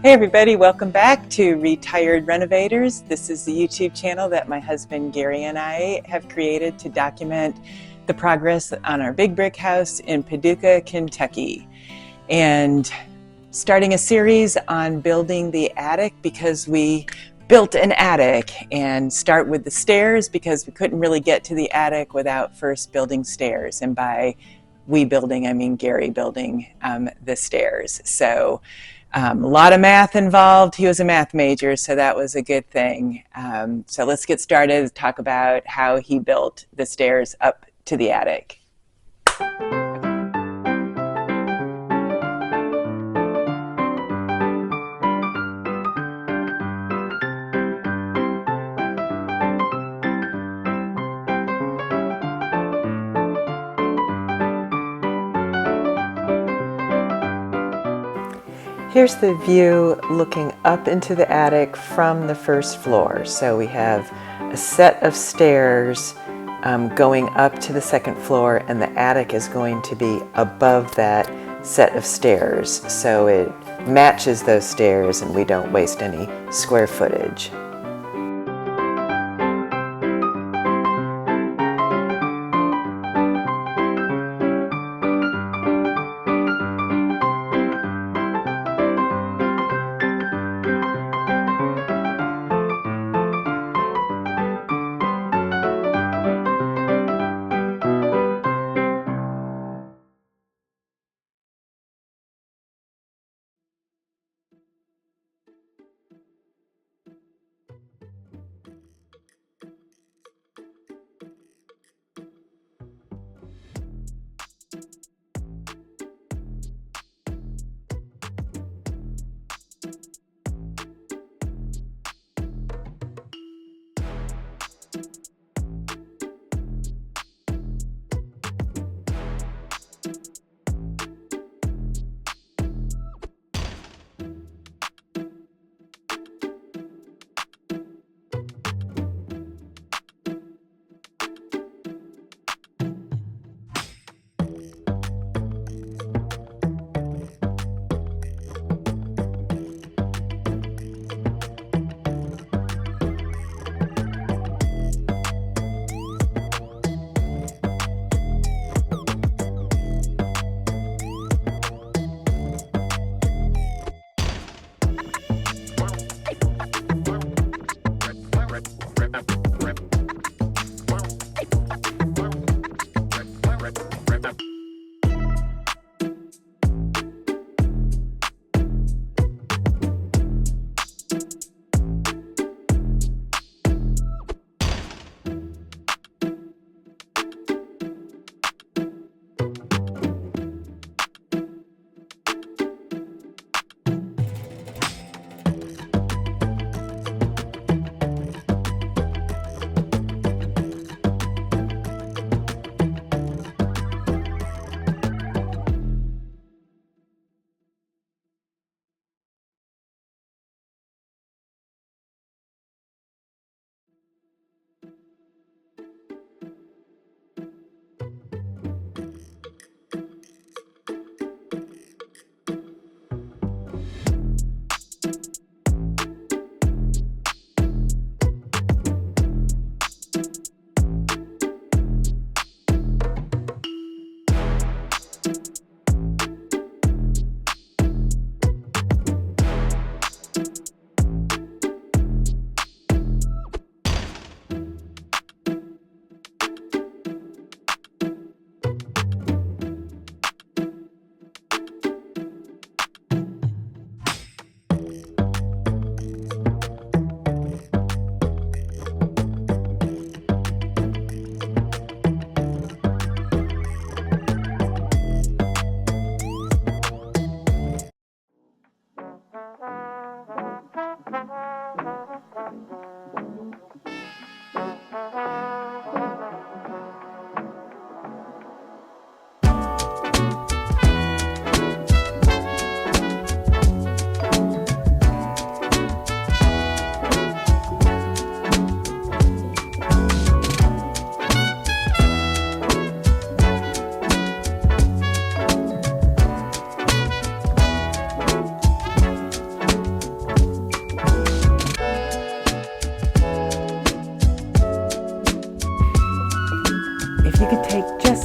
Hey everybody, welcome back to Retired Renovators. This is the YouTube channel that my husband Gary and I have created to document the progress on our big brick house in Paducah, Kentucky. And starting a series on building the attic because we built an attic, and start with the stairs because we couldn't really get to the attic without first building stairs. And by we building, I mean Gary building the stairs. So a lot of math involved. He was a math major, so that was a good thing. So let's get started, talk about how he built the stairs up to the attic. Here's the view looking up into the attic from the first floor. So we have a set of stairs going up to the second floor, and the attic is going to be above that set of stairs. So it matches those stairs and we don't waste any square footage.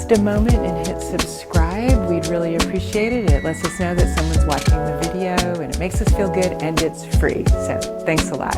just a moment and hit subscribe. We'd really appreciate it. It lets us know that someone's watching the video, and it makes us feel good, and it's free. So thanks a lot.